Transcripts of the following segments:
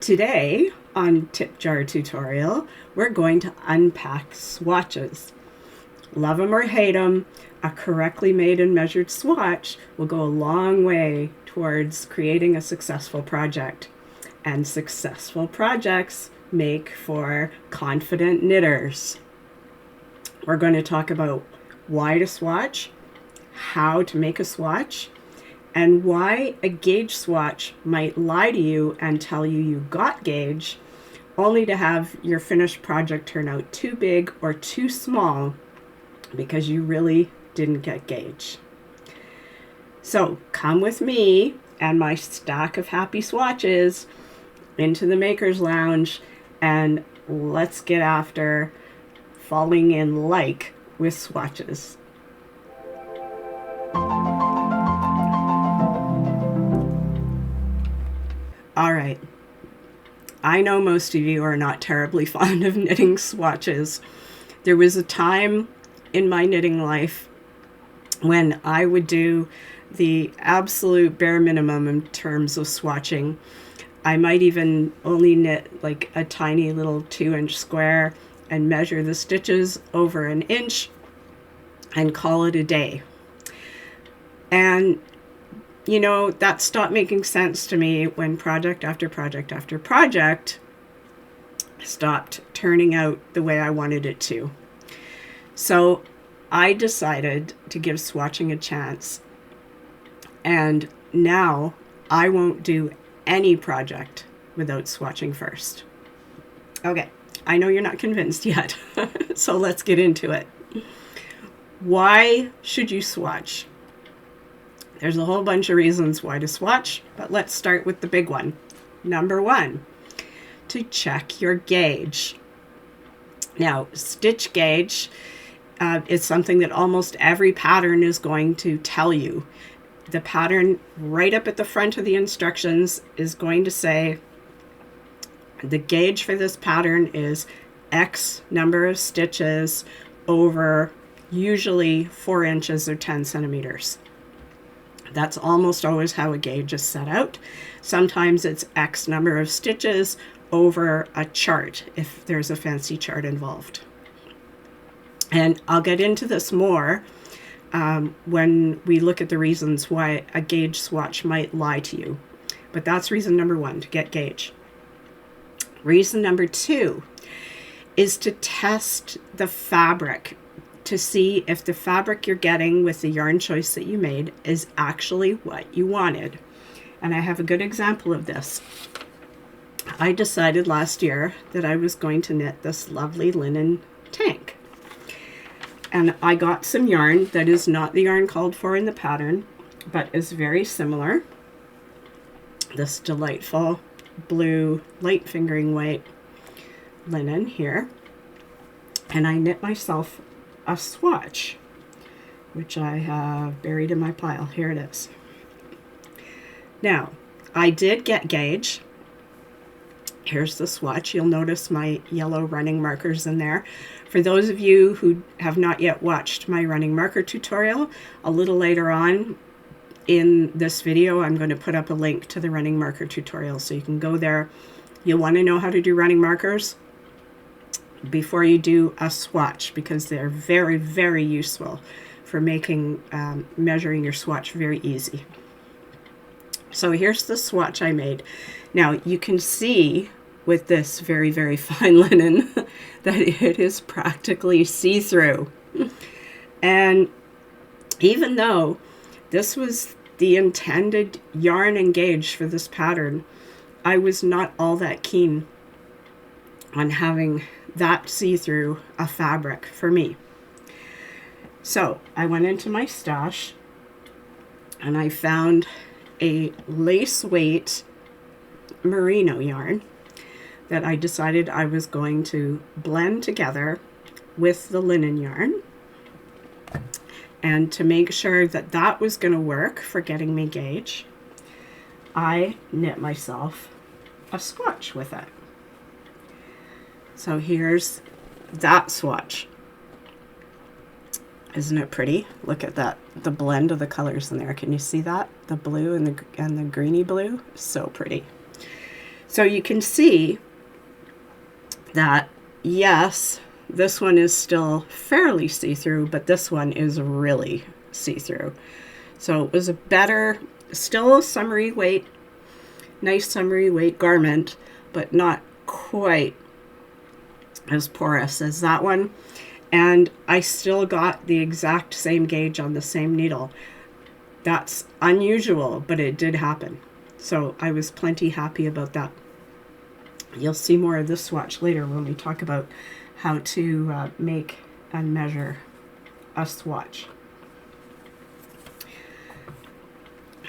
Today on Tip Jar Tutorial, we're going to unpack swatches. Love them or hate them, a correctly made and measured swatch will go a long way towards creating a successful project. And successful projects make for confident knitters. We're going to talk about why to swatch, how to make a swatch, and why a gauge swatch might lie to you and tell you you got gauge, only to have your finished project turn out too big or too small because you really didn't get gauge. So come with me and my stack of happy swatches into the Maker's Lounge and let's get after falling in like with swatches. All right, I know most of you are not terribly fond of knitting swatches. There was a time in my knitting life when I would do the absolute bare minimum in terms of swatching. I might even only knit like a tiny little 2-inch square and measure the stitches over an inch and call it a day. And you know, that stopped making sense to me when project after project after project stopped turning out the way I wanted it to. So I decided to give swatching a chance. And now I won't do any project without swatching first. Okay, I know you're not convinced yet, so let's get into it. Why should you swatch? There's a whole bunch of reasons why to swatch, but let's start with the big one. Number one, to check your gauge. Now, stitch gauge is something that almost every pattern is going to tell you. The pattern right up at the front of the instructions is going to say the gauge for this pattern is X number of stitches over usually 4 inches or 10 centimeters. That's almost always how a gauge is set out. Sometimes it's X number of stitches over a chart if there's a fancy chart involved. And I'll get into this more when we look at the reasons why a gauge swatch might lie to you. But that's reason number one, to get gauge. Reason number two is to test the fabric, to see if the fabric you're getting with the yarn choice that you made is actually what you wanted. And I have a good example of this. I decided last year that I was going to knit this lovely linen tank. And I got some yarn that is not the yarn called for in the pattern, but is very similar. This delightful blue light fingering weight linen here. And I knit myself a swatch, which I have buried in my pile. Here it is. Now, I did get gauge. Here's the swatch. You'll notice my yellow running markers in there. For those of you who have not yet watched my running marker tutorial, a little later on in this video, I'm going to put up a link to the running marker tutorial so you can go there. You'll want to know how to do running markers before you do a swatch, because they're very, very useful for making measuring your swatch very easy. So here's the swatch I made. Now you can see with this very, very fine linen that it is practically see-through. And even though this was the intended yarn and gauge for this pattern, I was not all that keen on having that see-through a fabric for me. So I went into my stash and I found a lace weight merino yarn that I decided I was going to blend together with the linen yarn. And to make sure that that was going to work for getting me gauge, I knit myself a swatch with it. So here's that swatch. Isn't it pretty? Look at that, the blend of the colors in there. Can you see that? The blue and the greeny blue, so pretty. So you can see that, yes, this one is still fairly see-through, but this one is really see-through. So it was a better, still a summery weight, nice summery weight garment, but not quite as porous as that one. And I still got the exact same gauge on the same needle. That's unusual, but it did happen. So I was plenty happy about that. You'll see more of this swatch later when we talk about how to make and measure a swatch.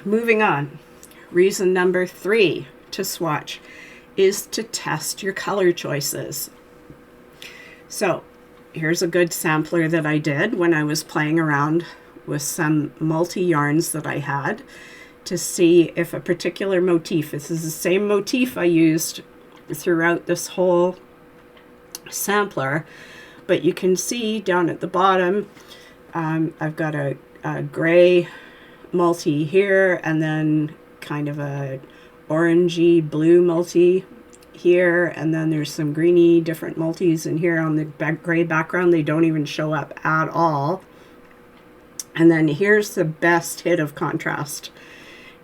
Moving on, reason number 3 to swatch is to test your color choices. So here's a good sampler that I did when I was playing around with some multi-yarns that I had to see if a particular motif, this is the same motif I used throughout this whole sampler, but you can see down at the bottom, I've got a gray multi here, and then kind of a orangey blue multi here, and then there's some greeny different multis in here on the gray background. They don't even show up at all. And then here's the best hit of contrast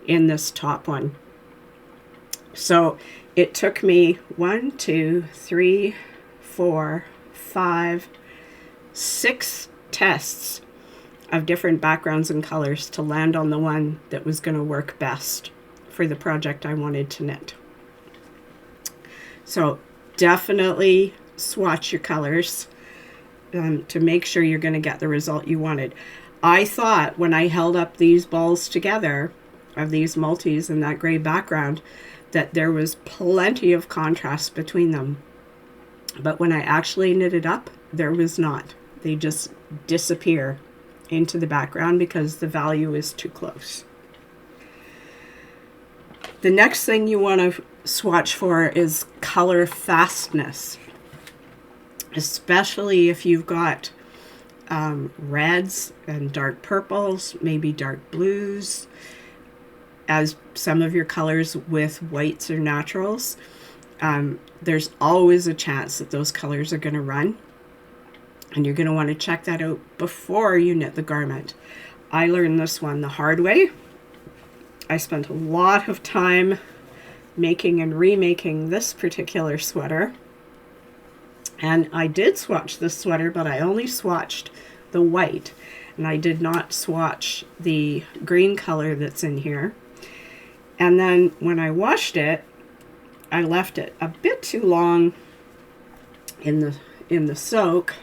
in this top one. So it took me 1, 2, 3, 4, 5, 6 tests of different backgrounds and colors to land on the one that was going to work best for the project I wanted to knit. So definitely swatch your colors to make sure you're going to get the result you wanted. I thought when I held up these balls together of these multis and that gray background that there was plenty of contrast between them. But when I actually knitted up, there was not. They just disappear into the background because the value is too close. The next thing you want to swatch for is color fastness, especially if you've got reds and dark purples, maybe dark blues, as some of your colors with whites or naturals. There's always a chance that those colors are going to run, and you're going to want to check that out before you knit the garment. I learned this one the hard way. I spent a lot of time making and remaking this particular sweater, and I did swatch this sweater, but I only swatched the white, and I did not swatch the green color that's in here. And then when I washed it, I left it a bit too long in the soak,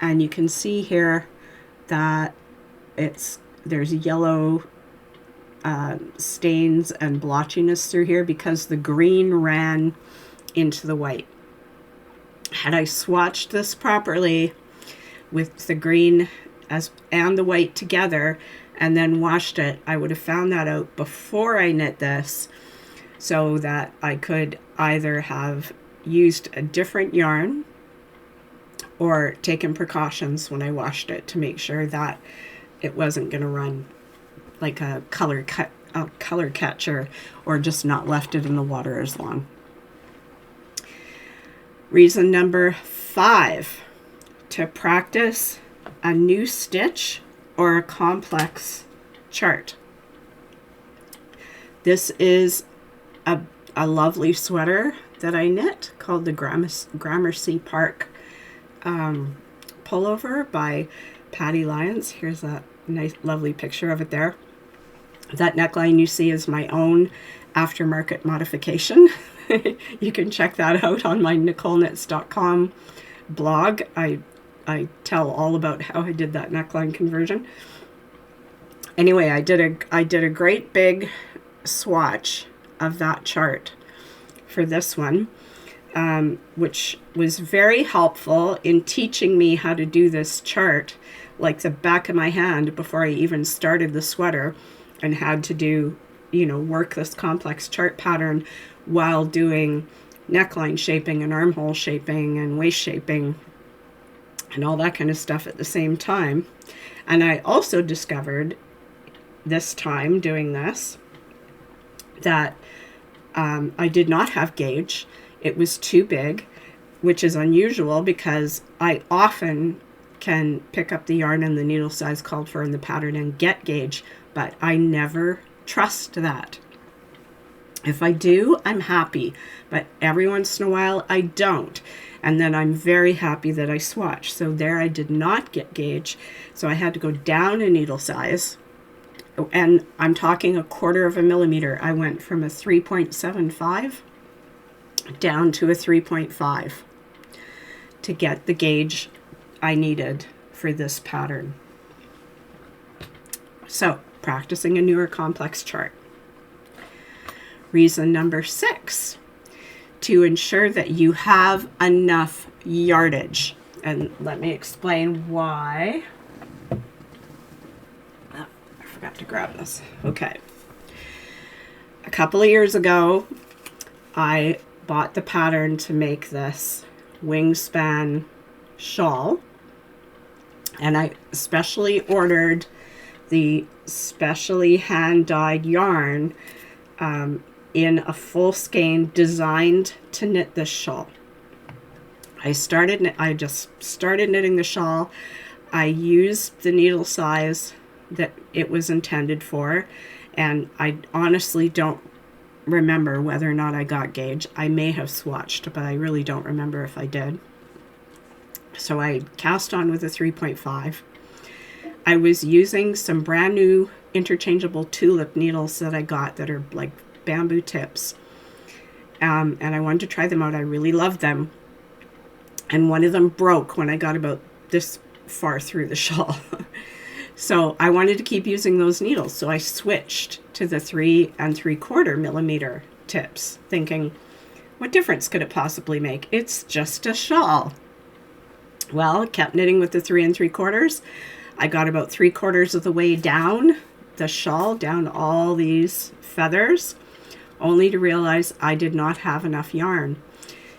and you can see here that there's yellow stains and blotchiness through here because the green ran into the white. Had I swatched this properly with the green and the white together and then washed it, I would have found that out before I knit this, so that I could either have used a different yarn or taken precautions when I washed it to make sure that it wasn't going to run like a color catcher, or just not left it in the water as long. Reason number 5, to practice a new stitch or a complex chart. This is a lovely sweater that I knit called the Gramercy Park Pullover by Patty Lyons. Here's a nice lovely picture of it there. That neckline you see is my own aftermarket modification. You can check that out on my Knicoleknits.com blog. I tell all about how I did that neckline conversion. Anyway, I did a great big swatch of that chart for this one, which was very helpful in teaching me how to do this chart like the back of my hand before I even started the sweater, and had to do, work this complex chart pattern while doing neckline shaping and armhole shaping and waist shaping and all that kind of stuff at the same time. And I also discovered this time doing this that I did not have gauge. It was too big, which is unusual because I often can pick up the yarn and the needle size called for in the pattern and get gauge, but I never trust that. If I do, I'm happy, but every once in a while I don't. And then I'm very happy that I swatch. So there I did not get gauge. So I had to go down a needle size. And I'm talking 1/4 of a millimeter. I went from a 3.75 down to a 3.5 to get the gauge I needed for this pattern. So, practicing a newer complex chart. Reason number 6, to ensure that you have enough yardage. And let me explain why. Oh, I forgot to grab this. Okay. A couple of years ago, I bought the pattern to make this wingspan shawl. And I specially ordered the specially hand-dyed yarn in a full skein designed to knit this shawl. I just started knitting the shawl. I used the needle size that it was intended for, and I honestly don't remember whether or not I got gauge. I may have swatched, but I really don't remember if I did. So I cast on with a 3.5. I was using some brand new interchangeable tulip needles that I got that are like bamboo tips. And I wanted to try them out. I really loved them. And one of them broke when I got about this far through the shawl. So I wanted to keep using those needles. So I switched to the 3 3/4 millimeter tips, thinking, what difference could it possibly make? It's just a shawl. Well, I kept knitting with the 3 3/4. I got about 3/4 of the way down the shawl, down all these feathers, only to realize I did not have enough yarn.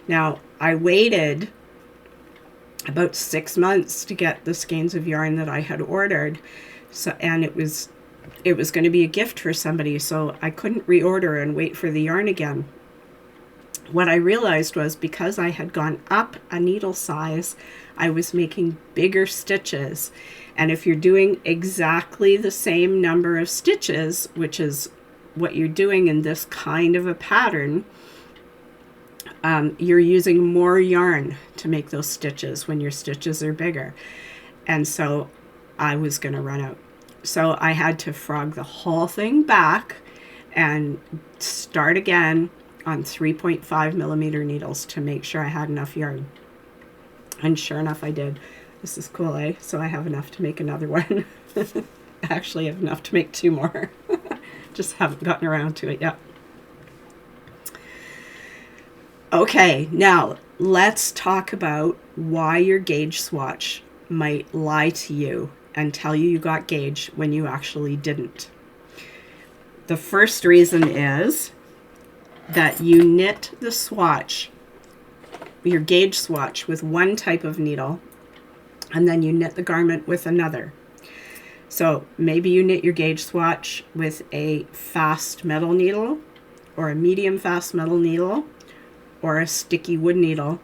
Now, I waited about 6 months to get the skeins of yarn that I had ordered. So, and it was going to be a gift for somebody, so I couldn't reorder and wait for the yarn again. What I realized was because I had gone up a needle size, I was making bigger stitches. And if you're doing exactly the same number of stitches, which is what you're doing in this kind of a pattern, you're using more yarn to make those stitches when your stitches are bigger. And so I was going to run out. So I had to frog the whole thing back and start again on 3.5 millimeter needles to make sure I had enough yarn. And sure enough, I did. This is cool, eh? So I have enough to make another one. Actually, I have enough to make 2 more. Just haven't gotten around to it yet. Okay, now let's talk about why your gauge swatch might lie to you and tell you you got gauge when you actually didn't. The first reason is that you knit the swatch, your gauge swatch, with one type of needle, and then you knit the garment with another. So maybe you knit your gauge swatch with a fast metal needle, or a medium fast metal needle, or a sticky wood needle,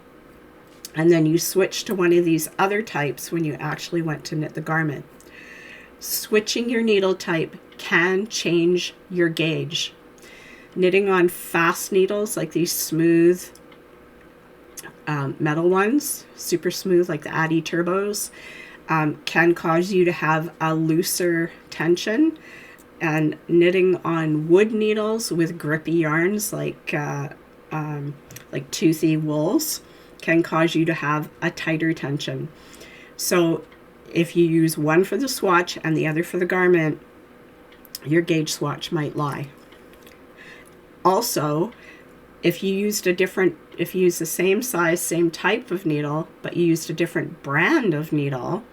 and then you switch to one of these other types when you actually went to knit the garment. Switching your needle type can change your gauge. Knitting on fast needles, like these smooth metal ones, super smooth, like the Addi Turbos, can cause you to have a looser tension. And knitting on wood needles with grippy yarns like toothy wools can cause you to have a tighter tension. So if you use one for the swatch and the other for the garment, your gauge swatch might lie. Also, if you used the same size, same type of needle, but you used a different brand of needle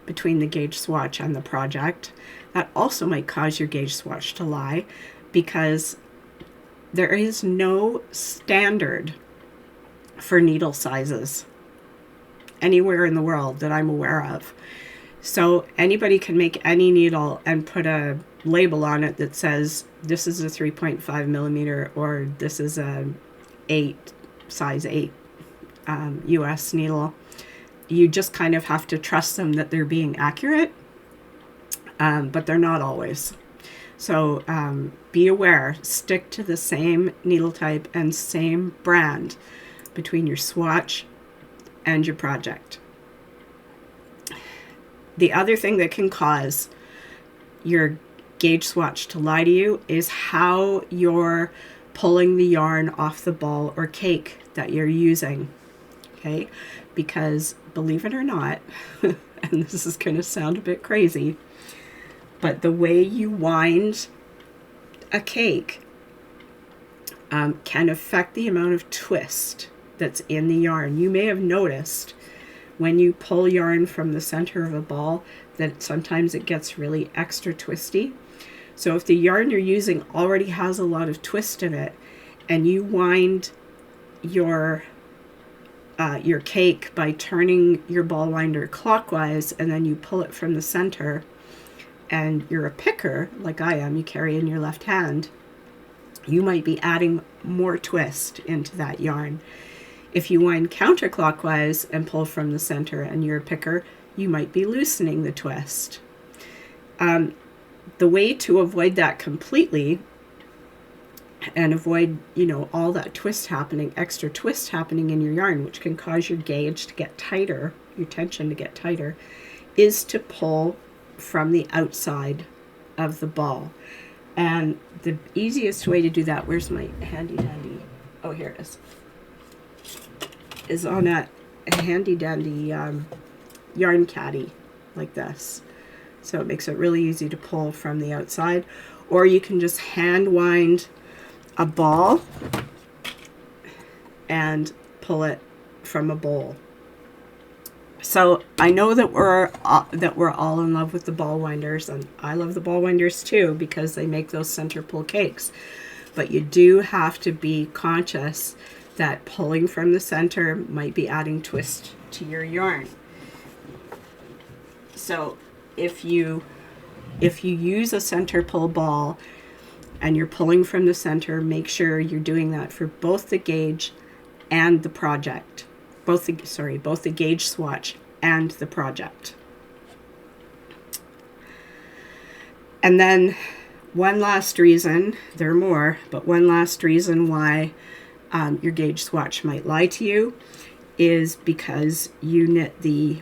between the gauge swatch and the project, that also might cause your gauge swatch to lie, because there is no standard for needle sizes anywhere in the world that I'm aware of. So anybody can make any needle and put a label on it that says this is a 3.5 millimeter or this is a size 8 US needle. You just kind of have to trust them that they're being accurate, but they're not always. So be aware, stick to the same needle type and same brand between your swatch and your project. The other thing that can cause your gauge swatch to lie to you is how you're pulling the yarn off the ball or cake that you're using. Okay, because believe it or not, and this is going to sound a bit crazy, but the way you wind a cake can affect the amount of twist that's in the yarn. You may have noticed when you pull yarn from the center of a ball that sometimes it gets really extra twisty. So if the yarn you're using already has a lot of twist in it and you wind your cake by turning your ball winder clockwise and then you pull it from the center, and you're a picker like I am, you carry in your left hand, you might be adding more twist into that yarn. If you wind counterclockwise and pull from the center and you're a picker, you might be loosening the twist. The way to avoid that completely and avoid, all that twist happening, extra twist happening in your yarn, which can cause your gauge to get tighter, your tension to get tighter, is to pull from the outside of the ball. And the easiest way to do that, where's my handy dandy? Oh, here it is on a handy dandy yarn caddy like this. So it makes it really easy to pull from the outside. Or you can just hand wind a ball and pull it from a bowl. So I know that we're all in love with the ball winders, and I love the ball winders too because they make those center pull cakes. But you do have to be conscious that pulling from the center might be adding twist to your yarn. So if you use a center pull ball and you're pulling from the center, make sure you're doing that for both the gauge and the project. Both the gauge swatch and the project. And then one last reason, there are more, but one last reason why your gauge swatch might lie to you is because you knit the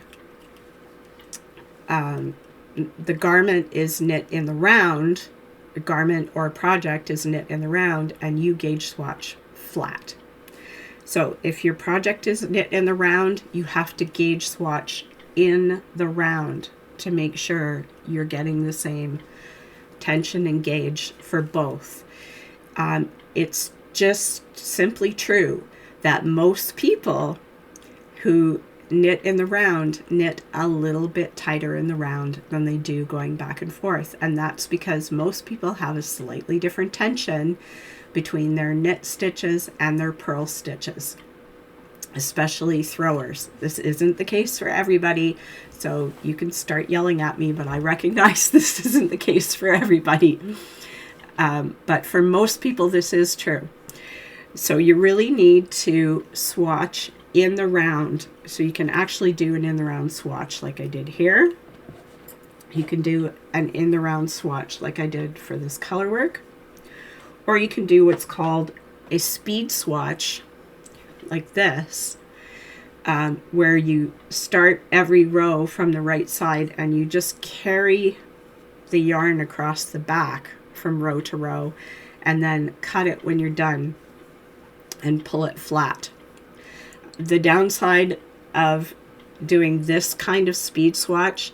garment is knit in the round, the garment or project is knit in the round, and you gauge swatch flat. So if your project is knit in the round, you have to gauge swatch in the round to make sure you're getting the same tension and gauge for both. It's just simply true that most people who knit in the round knit a little bit tighter in the round than they do going back and forth. And that's because most people have a slightly different tension between their knit stitches and their purl stitches, especially throwers. This isn't the case for everybody, so you can start yelling at me, but I recognize this isn't the case for everybody. But for most people, this is true. So you really need to swatch in the round. So you can actually do an in the round swatch like I did here. You can do an in the round swatch like I did for this color work. Or you can do what's called a speed swatch like this, where you start every row from the right side and you just carry the yarn across the back from row to row and then cut it when you're done and pull it flat. The downside of doing this kind of speed swatch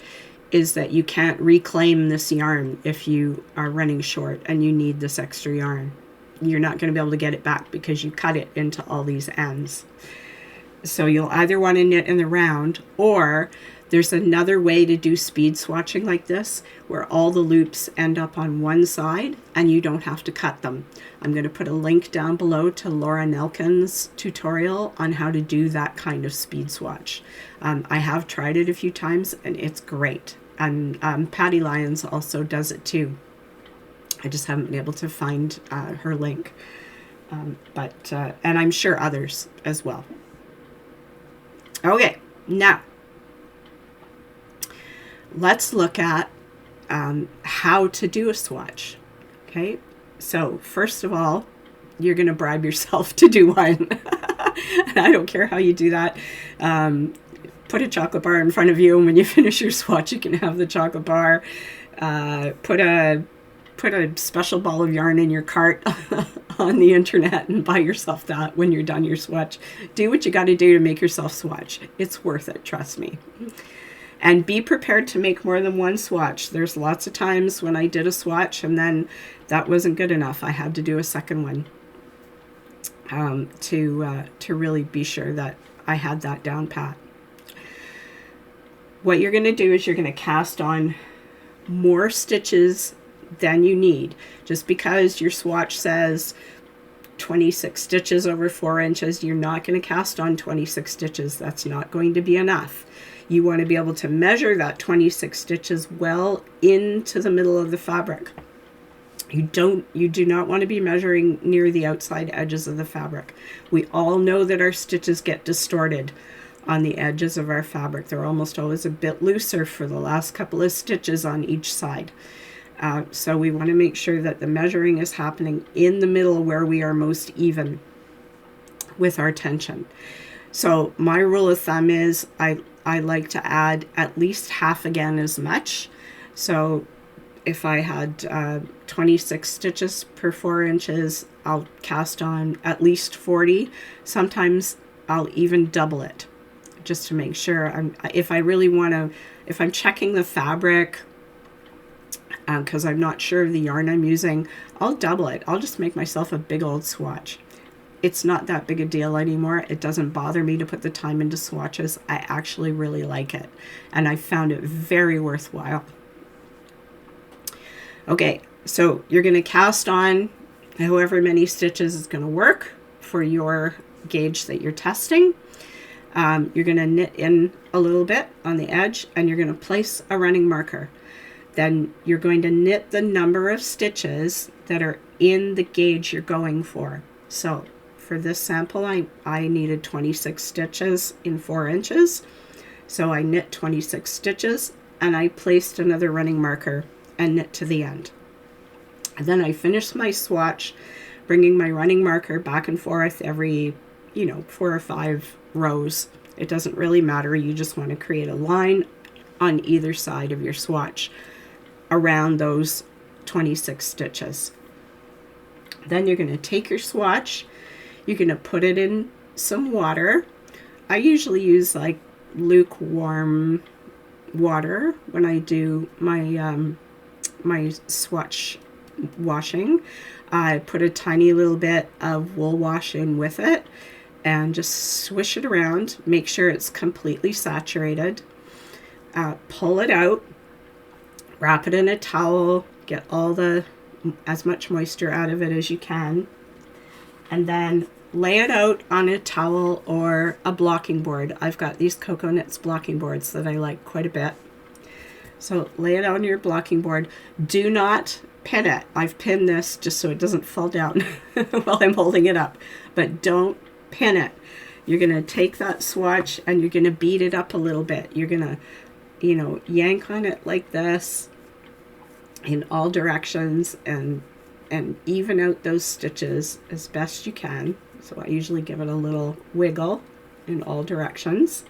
is that you can't reclaim this yarn if you are running short and you need this extra yarn. You're not going to be able to get it back because you cut it into all these ends. So you'll either want to knit in the round, or There's another way to do speed swatching like this, where all the loops end up on one side and you don't have to cut them. I'm going to put a link down below to Laura Nelkin's tutorial on how to do that kind of speed swatch. I have tried it a few times and it's great. And Patty Lyons also does it too. I just haven't been able to find her link. And I'm sure others as well. Okay, now let's look at how to do a swatch. Okay, so first of all, you're going to bribe yourself to do one. And I don't care how you do that. Put a chocolate bar in front of you, and when you finish your swatch, you can have the chocolate bar. Put a special ball of yarn in your cart on the internet and buy yourself that when you're done your swatch. Do what you got to do to make yourself swatch. It's worth it, trust me. And be prepared to make more than one swatch. There's lots of times when I did a swatch and then that wasn't good enough. I had to do a second one to really be sure that I had that down pat. What you're going to do is you're going to cast on more stitches than you need. Just because your swatch says 26 stitches over 4 inches, you're not going to cast on 26 stitches. That's not going to be enough. You want to be able to measure that 26 stitches well into the middle of the fabric. You do not want to be measuring near the outside edges of the fabric. We all know that our stitches get distorted on the edges of our fabric. They're almost always a bit looser for the last couple of stitches on each side. So we want to make sure that the measuring is happening in the middle where we are most even with our tension. So my rule of thumb is I like to add at least half again as much. So if I had 26 stitches per 4 inches, I'll cast on at least 40. Sometimes I'll even double it just to make sure. If I'm checking the fabric, because I'm not sure of the yarn I'm using, I'll double it. I'll just make myself a big old swatch. It's not that big a deal anymore. It doesn't bother me to put the time into swatches. I actually really like it, and I found it very worthwhile. Okay, so you're going to cast on however many stitches is going to work for your gauge that you're testing. You're going to knit in a little bit on the edge, and you're going to place a running marker. Then you're going to knit the number of stitches that are in the gauge you're going for. So for this sample, I needed 26 stitches in 4 inches. So I knit 26 stitches and I placed another running marker and knit to the end. And then I finished my swatch, bringing my running marker back and forth every, 4 or 5 rows. It doesn't really matter. You just want to create a line on either side of your swatch around those 26 stitches. Then you're going to take your swatch, you're going to put it in some water. I usually use like lukewarm water when I do my my swatch washing. I put a tiny little bit of wool wash in with it and just swish it around, make sure it's completely saturated. Pull it out, wrap it in a towel, get as much moisture out of it as you can, and then lay it out on a towel or a blocking board. I've got these Knicoleknits blocking boards that I like quite a bit. So lay it on your blocking board. Do not pin it. I've pinned this just so it doesn't fall down while I'm holding it up, but don't pin it. You're going to take that swatch and you're going to beat it up a little bit. You're going to yank on it like this in all directions and even out those stitches as best you can. So I usually give it a little wiggle in all directions.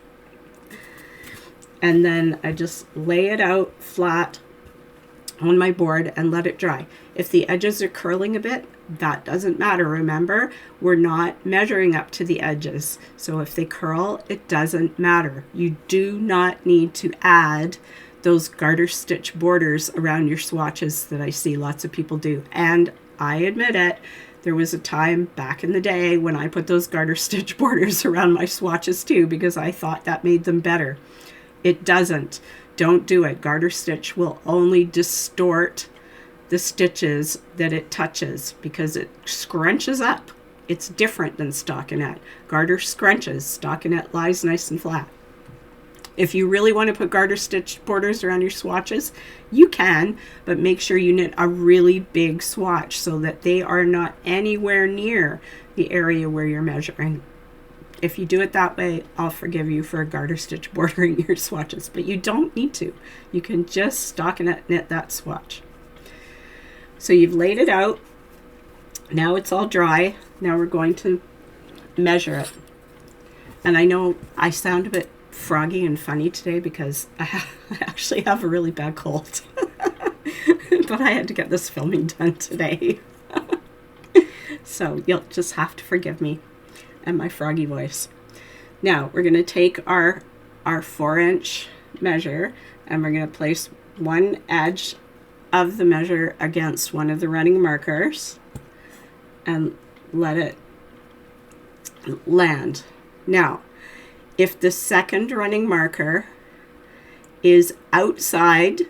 And then I just lay it out flat on my board and let it dry. If the edges are curling a bit, that doesn't matter. Remember, we're not measuring up to the edges. So if they curl, it doesn't matter. You do not need to add those garter stitch borders around your swatches that I see lots of people do. And I admit it, there was a time back in the day when I put those garter stitch borders around my swatches too, because I thought that made them better. It doesn't. Don't do it. Garter stitch will only distort the stitches that it touches because it scrunches up. It's different than stockinette. Garter scrunches. Stockinette lies nice and flat. If you really want to put garter stitch borders around your swatches, you can, but make sure you knit a really big swatch so that they are not anywhere near the area where you're measuring. If you do it that way, I'll forgive you for garter stitch bordering your swatches, but you don't need to. You can just stockinette knit that swatch. So you've laid it out. Now it's all dry. Now we're going to measure it. And I know I sound a bit froggy and funny today because I actually have a really bad cold. But I had to get this filming done today. So you'll just have to forgive me and my froggy voice. Now we're going to take our 4-inch measure and we're going to place one edge of the measure against one of the running markers and let it land. Now, if the second running marker is outside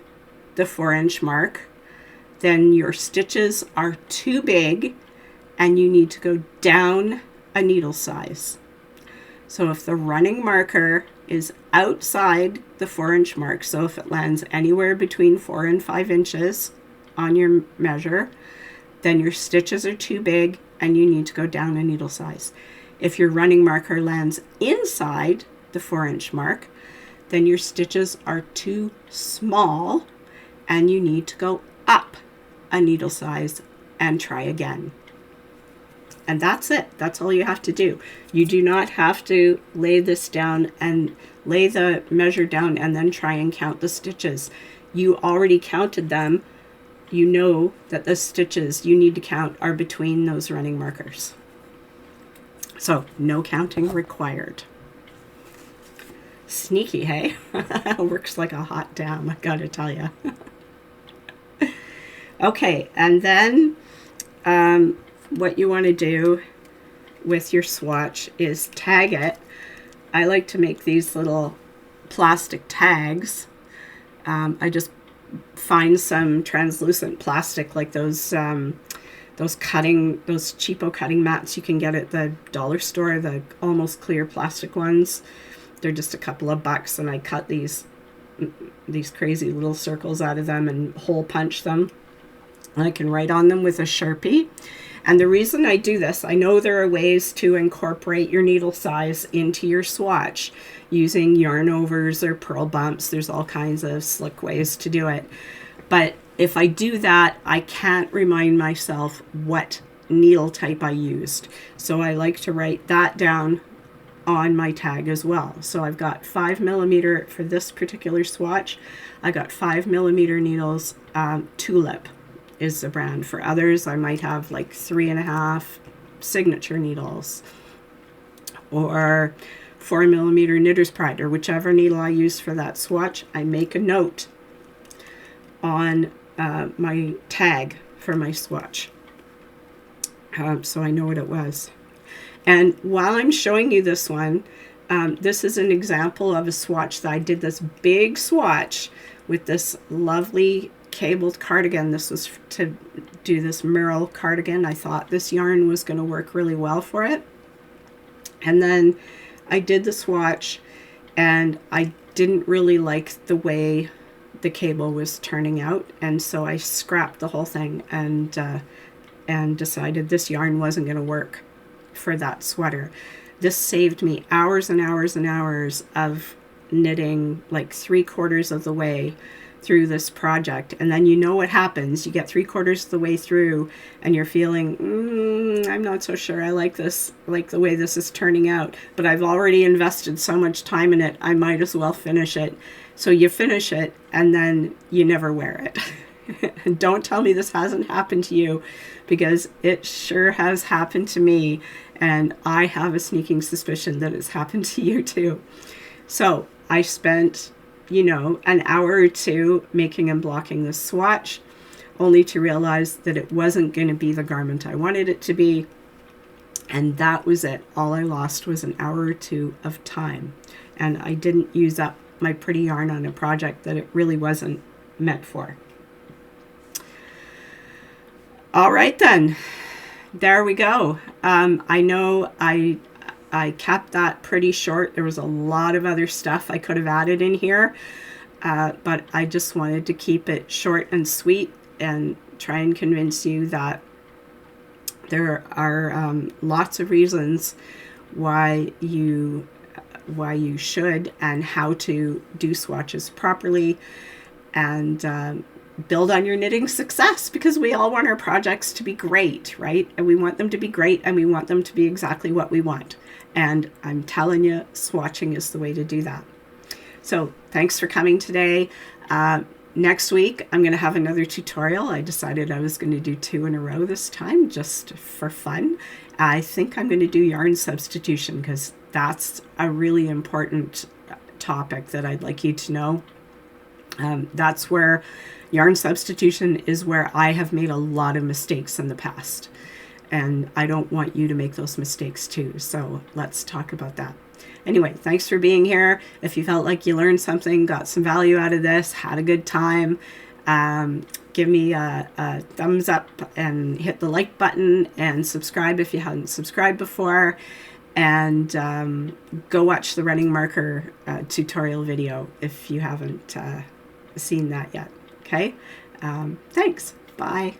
the 4-inch mark, then your stitches are too big and you need to go down a needle size. So if the running marker is outside the 4-inch mark, so if it lands anywhere between 4 and 5 inches on your measure, then your stitches are too big and you need to go down a needle size. If your running marker lands inside the 4-inch mark, then your stitches are too small and you need to go up a needle size and try again. And that's it. That's all you have to do. You do not have to lay this down and lay the measure down and then try and count the stitches. You already counted them. You know that the stitches you need to count are between those running markers. So no counting required. Sneaky, hey? Works like a hot damn, I gotta tell you. Okay, and then what you want to do with your swatch is tag it. I like to make these little plastic tags. I just find some translucent plastic like those cheapo cutting mats you can get at the dollar store, the almost clear plastic ones. They're just a couple of bucks, and I cut these crazy little circles out of them and hole punch them. And I can write on them with a Sharpie. And the reason I do this, I know there are ways to incorporate your needle size into your swatch using yarn overs or purl bumps. There's all kinds of slick ways to do it. But if I do that, I can't remind myself what needle type I used. So I like to write that down on my tag as well. So I've got 5mm for this particular swatch. I got 5mm needles. Tulip is the brand. For others, I might have like 3.5 signature needles or 4mm Knitter's Pride, or whichever needle I use for that swatch. I make a note on my tag for my swatch, so I know what it was. And while I'm showing you this one, this is an example of a swatch that I did, this big swatch with this lovely cabled cardigan. This was to do this Merle cardigan. I thought this yarn was going to work really well for it. And then I did the swatch and I didn't really like the way the cable was turning out, and so I scrapped the whole thing and decided this yarn wasn't going to work for that sweater. This saved me hours and hours and hours of knitting, like 3/4 of the way through this project. And then you know what happens. You get 3/4 of the way through and you're feeling, I'm not so sure I like this, like the way this is turning out, but I've already invested so much time in it, I might as well finish it. So you finish it and then you never wear it. And don't tell me this hasn't happened to you, because it sure has happened to me, and I have a sneaking suspicion that it's happened to you too. So I spent, an hour or two making and blocking this swatch, only to realize that it wasn't going to be the garment I wanted it to be. And that was it. All I lost was an hour or two of time. And I didn't use up my pretty yarn on a project that it really wasn't meant for. All right then, there we go. I know I kept that pretty short. There was a lot of other stuff I could have added in here, but I just wanted to keep it short and sweet and try and convince you that there are lots of reasons why you should and how to do swatches properly, and build on your knitting success, because we all want our projects to be great, right? And we want them to be great, and we want them to be exactly what we want. And I'm telling you, swatching is the way to do that. So thanks for coming today. Next week, I'm going to have another tutorial. I decided I was going to do 2 in a row this time, just for fun. I think I'm going to do yarn substitution, because that's a really important topic that I'd like you to know. That's where yarn substitution is where I have made a lot of mistakes in the past, and I don't want you to make those mistakes too. So let's talk about that. Anyway, thanks for being here. If you felt like you learned something, got some value out of this, had a good time, give me a thumbs up and hit the like button, and subscribe if you hadn't subscribed before, and go watch the running marker tutorial video if you haven't seen that yet. Okay, thanks. Bye.